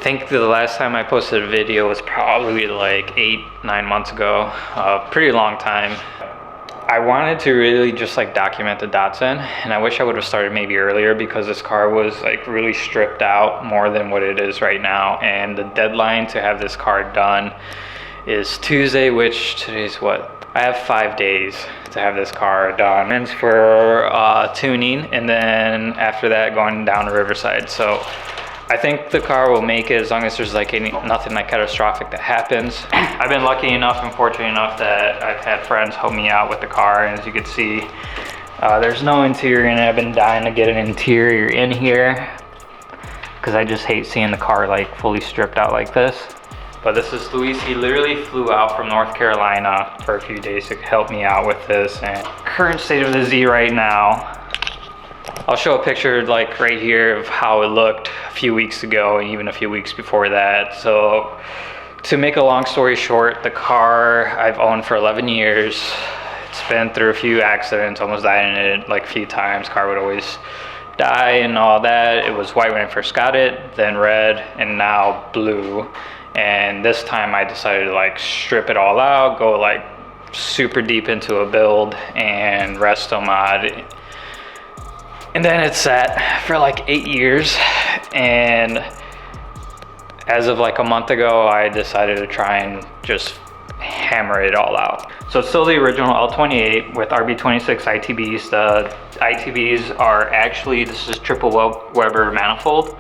think the last time I posted a video was probably like 8-9 months ago, a pretty long time. I wanted to really just like document the Datsun, and I wish I would have started maybe earlier because this car was like really stripped out more than what it is right now, and the deadline to have this car done is Tuesday, which today's what? I have 5 days to have this car done. And for tuning, and then after that going down to Riverside. So I think the car will make it as long as there's like nothing like catastrophic that happens. I've been lucky enough and fortunate enough that I've had friends help me out with the car, and as you can see, there's no interior in it. I've been dying to get an interior in here because I just hate seeing the car like fully stripped out like this. But this is Luis. He literally flew out from North Carolina for a few days to help me out with this. And current state of the Z right now, I'll show a picture like right here of how it looked a few weeks ago and even a few weeks before that. So to make a long story short, the car I've owned for 11 years. It's been through a few accidents, almost died in it like a few times. Car would always die and all that. It was white when I first got it, then red, and now blue. And this time I decided to like strip it all out, go like super deep into a build and resto mod. And then it sat for like 8 years, and as of like a month ago, I decided to try and just hammer it all out. So it's still the original L28 with RB26 ITBs. The ITBs are actually, this is triple Weber manifold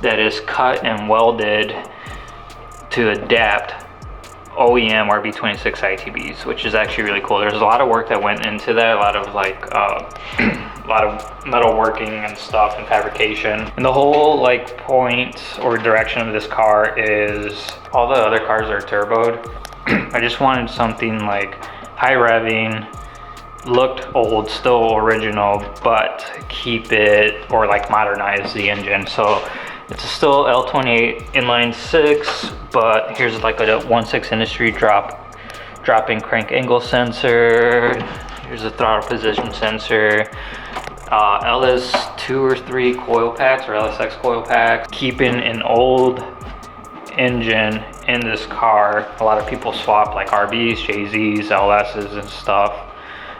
that is cut and welded to adapt OEM RB26 ITBs, which is actually really cool. There's a lot of work that went into that, a lot of like a lot of metal working and stuff and fabrication. And the whole like point or direction of this car is, all the other cars are turboed. I just wanted something like high revving, looked old, still original, but keep it, or like modernize the engine. So it's still L28 inline 6, but here's like a 1/6 industry dropping crank angle sensor. Here's a throttle position sensor. LS2 or 3 coil packs, or LSX coil packs. Keeping an old engine in this car. A lot of people swap like RBs, JZs, LSs and stuff.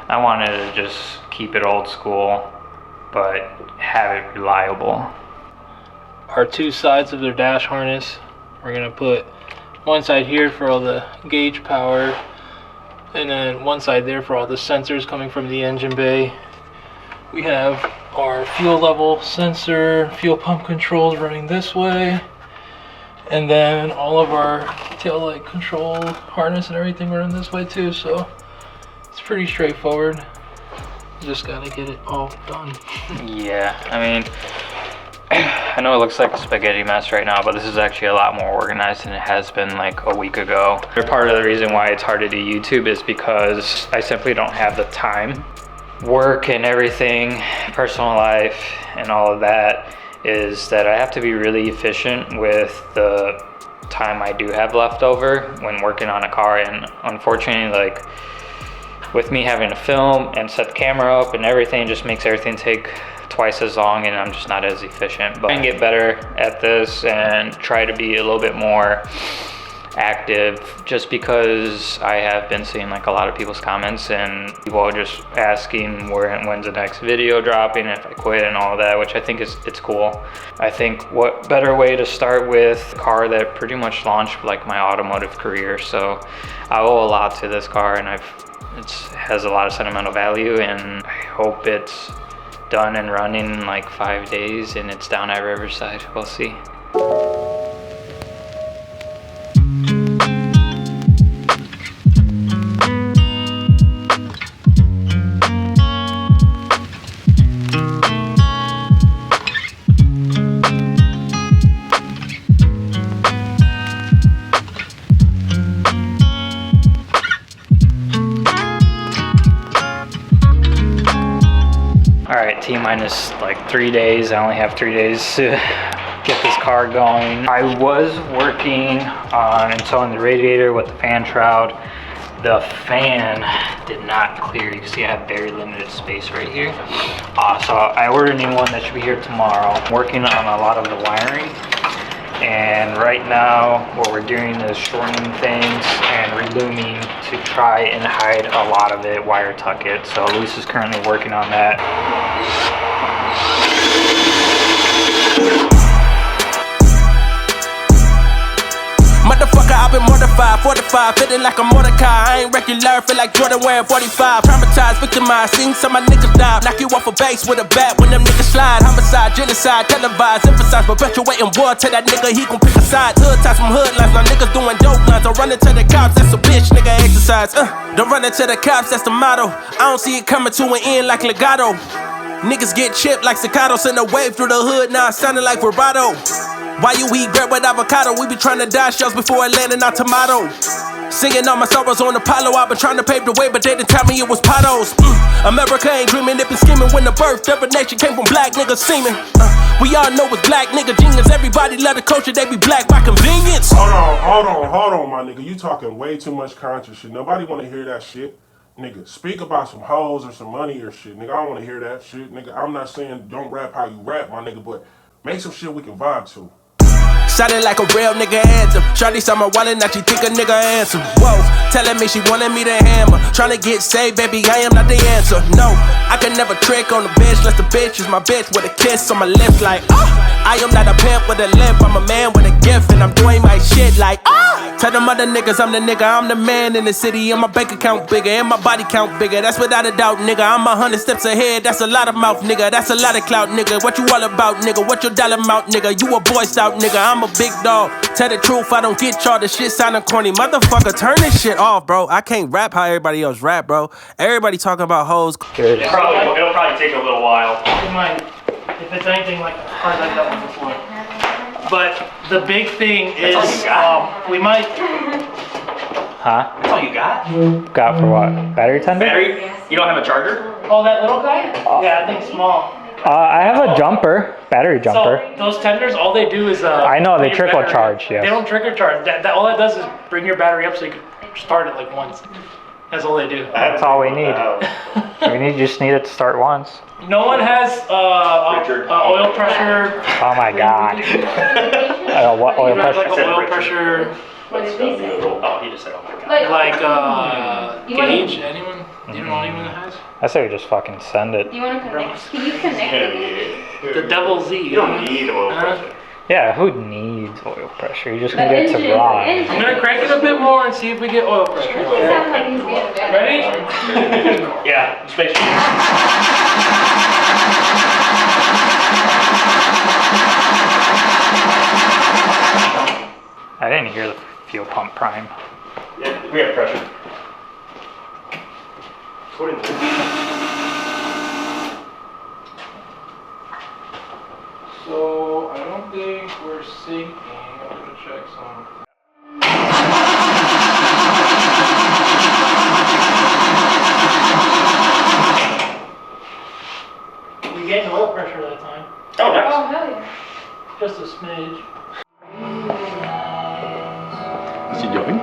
I wanted to just keep it old school, but have it reliable. Our two sides of their dash harness, we're gonna put one side here for all the gauge power, and then one side there for all the sensors coming from the engine bay. We have our fuel level sensor, fuel pump controls running this way, and then all of our tail light control harness and everything running this way too. So it's pretty straightforward. Just gotta get it all done. Yeah, I mean, I know it looks like a spaghetti mess right now, but this is actually a lot more organized than it has been like a week ago. Part of the reason why it's hard to do YouTube is because I simply don't have the time. Work and everything, personal life and all of that, is that I have to be really efficient with the time I do have left over when working on a car. And unfortunately, like with me having to film and set the camera up and everything, just makes everything take twice as long, and I'm just not as efficient. But I can get better at this and try to be a little bit more active, just because I have been seeing like a lot of people's comments and people are just asking when's the next video dropping, if I quit and all of that, which I think it's cool. I think what better way to start with a car that pretty much launched like my automotive career. So I owe a lot to this car, and it has a lot of sentimental value, and I hope it's done and running in like 5 days and it's down at Riverside. We'll see. Alright, T-minus like 3 days. I only have 3 days to get this car going. I was working on installing the radiator with the fan shroud. The fan did not clear. You can see I have very limited space right here. So I ordered a new one that should be here tomorrow. I'm working on a lot of the wiring, and And right now, what we're doing is shortening things and relooming to try and hide a lot of it, wire tuck it. So Luis is currently working on that. Motherfucker, I've been mortified, 45, feeling like a Mordecai. I ain't regular, feel like Jordan wearing 45. Traumatized, victimized, seen some of my niggas die. Knock you off a base with a bat when them niggas slide. Homicide, genocide, televised, emphasize, perpetuating war. Tell that nigga he gon' pick a side. Hood ties from hood lines, now niggas doing dope lines. Don't run into the cops, that's a bitch, nigga exercise. Don't run into the cops, that's the motto. I don't see it coming to an end like legato. Niggas get chipped like staccato, send a wave through the hood, now it sounding like vibrato. Why you eat bread with avocado? We be trying to dodge shells before it landing our tomato. Singing all my sorrows on Apollo. I've been trying to pave the way, but they didn't tell me it was potholes. America ain't dreaming, it been scheming. When the birth of a nation came from black niggas seeming. We all know it's black nigga genius. Everybody love the culture, they be black by convenience. Hold on, my nigga. You talking way too much conscious shit. Nobody wanna hear that shit. Nigga, speak about some hoes or some money or shit. Nigga, I don't wanna hear that shit. Nigga, I'm not saying don't rap how you rap, my nigga, but make some shit we can vibe to. Sounded like a real nigga anthem. Shawty saw my wallet, now she think a nigga answer. Whoa, telling me she wanted me to hammer. Tryna get saved, baby, I am not the answer. No, I can never trick on the bitch, unless the bitch is my bitch with a kiss on my lips like, I am not a pimp with a limp, I'm a man with a gift, and I'm doing my shit like, Tell them other niggas I'm the nigga, I'm the man in the city, and my bank account bigger, and my body count bigger. That's without a doubt, nigga. I'm 100 steps ahead, that's a lot of mouth, nigga. That's a lot of clout, nigga. What you all about, nigga? What your dollar amount, nigga? You a boy scout, nigga. I'm a big dog. Tell the truth, I don't get y'all. The shit sounding corny. Motherfucker, turn this shit off, bro. I can't rap how everybody else rap, bro. Everybody talking about hoes. Good. It'll probably take a little while. It might, if it's anything like hard like that one before. But the big thing is, all you got? we might. Huh? That's all you got? Got for what? Battery tender? Battery? You don't have a charger? Oh, that little guy? Yeah, I think small. I have a jumper, battery jumper. So those tenders, all they do is I know, they bring your trickle battery- charge, yes. They don't trickle charge. All that does is bring your battery up so you can start it like once. That's all they do. That's all we need. Just need it to start once. No one has Richard. oil pressure. Oh my god. What oil You have like pressure? an oil pressure, Oh, he just said, oh my god. like gauge. Anyone? You don't know anyone that has? I say we just fucking send it. You want to connect? Can you connect it? The Devil Z. You don't need oil pressure. Yeah, who needs oil pressure? You're just gonna The get to engine, ride. the engine. I'm gonna crank it a bit more and see if we get oil pressure. It sounds like he's being bad. Ready? Yeah, just make sure. I didn't hear the fuel pump prime. Yeah, we have pressure. According to So I don't think we're syncing. I'm gonna check some. We gained oil pressure that time. Oh, nice. Oh, hell yeah. Just a smidge. Is he doing?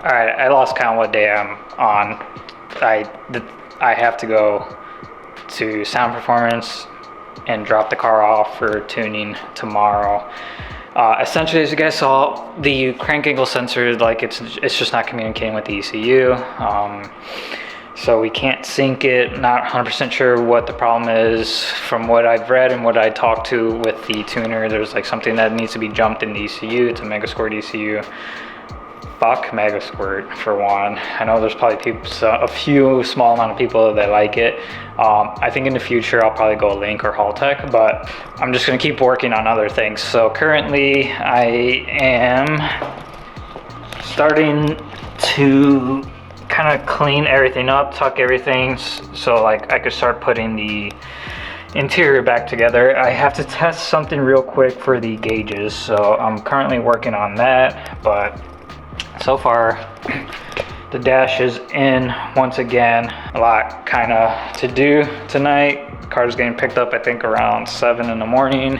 Alright, I lost count what day I'm on. I have to go to Sound Performance and drop the car off for tuning tomorrow. Essentially, as you guys saw, the crank angle sensor, like it's just not communicating with the ECU. So we can't sync it. Not 100% sure what the problem is. From what I've read and what I talked to with the tuner, there's like something that needs to be jumped in the ECU. It's a Megasquirt ECU. Fuck Megasquirt for one. I know there's probably a few small amount of people that like it. I think in the future I'll probably go Link or Haltech, but I'm just gonna keep working on other things. So currently I am starting to kind of clean everything up, tuck everything, so like I could start putting the interior back together. I have to test something real quick for the gauges, so I'm currently working on that, but so far the dash is in once again. A lot kind of to do tonight. The car's getting picked up I think around 7 in the morning.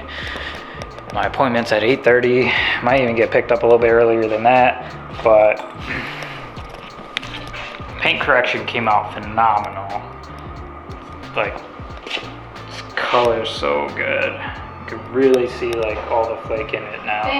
My appointment's at 8:30. Might even get picked up a little bit earlier than that, but paint correction came out phenomenal. Like, it's color is so good. You can really see like all the flake in it now.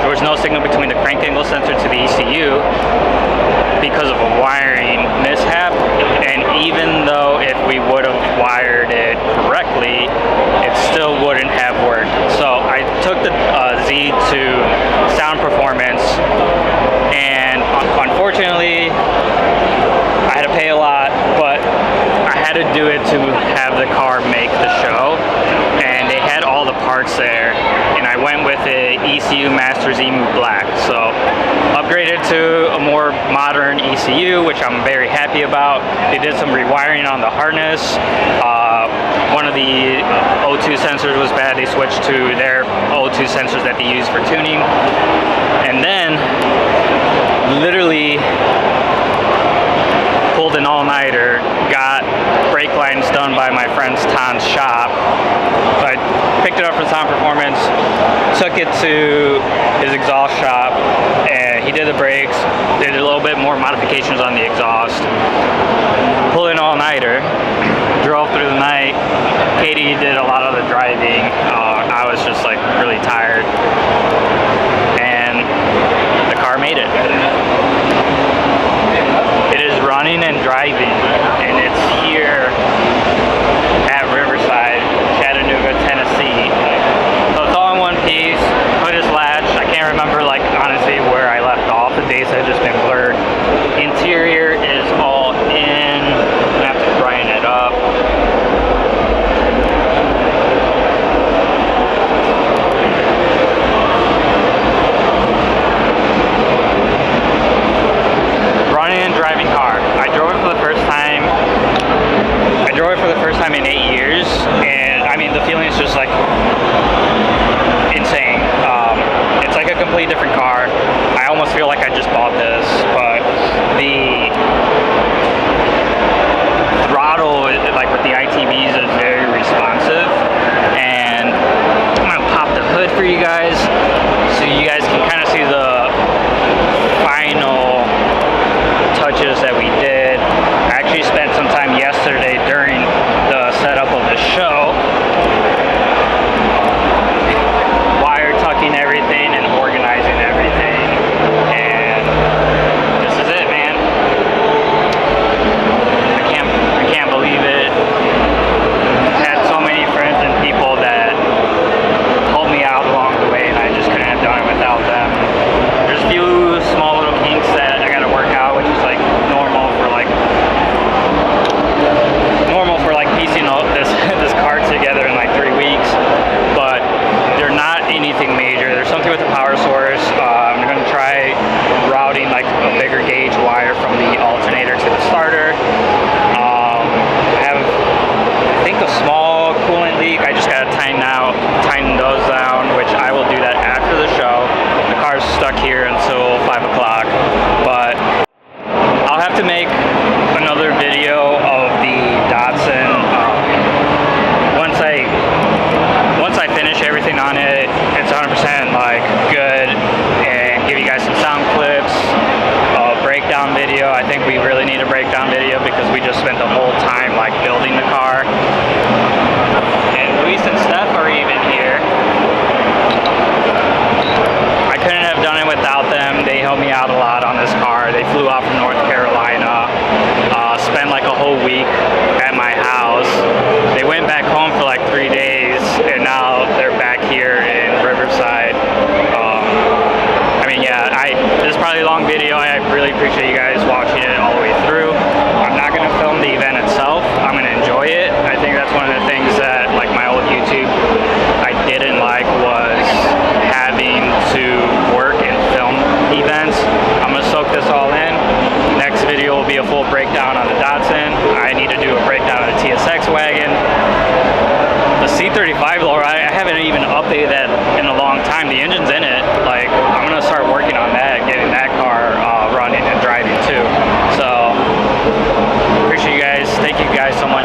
There was no signal between the crank angle sensor to the ECU because of a wiring mishap, and even though if we would have wired it correctly, it still wouldn't have worked. So I took the Z to Sound Performance, and unfortunately I had to pay a lot, but I had to do it to have the car make the show, and they had all the parts there, and I went with a ECU Masters Emu Black. So upgraded to a more modern ECU, which I'm very happy about. They did some rewiring on the harness. One of the O2 sensors was bad. They switched to their O2 sensors that they use for tuning, and then literally pulled an all-nighter, got brake lines done by my friend's Tan's shop. So I picked it up from Sound Performance, took it to his exhaust shop, and he did the brakes, did a little bit more modifications on the exhaust, pulled an all-nighter, drove through the night. Katie did a lot of the driving. I was just like really tired, and the car made it. It is running and driving, and it's here at Riverside, Chattanooga, Tennessee. So it's all in one piece. Hood is latched. I can't remember, like, honestly where I left off. The dates have just been blurred. Interior is all in whole week at my house. They went back home for like 3 days, and now they're back here in Riverside. I mean, yeah, this is probably a long video. I really appreciate you guys watching it all the way through. I'm not gonna film the event itself. I'm gonna enjoy it. I think that's one of the things that, like my old YouTube, I didn't like, was having to work and film events. I'm gonna soak this all in. Next video will be a full breakdown on the Datsun. I need to do a breakdown of the TSX wagon. The C35 blower, I haven't even updated that in a long time. The engine's in it. Like, I'm gonna start working on that, getting that car running and driving too. So, appreciate you guys. Thank you guys so much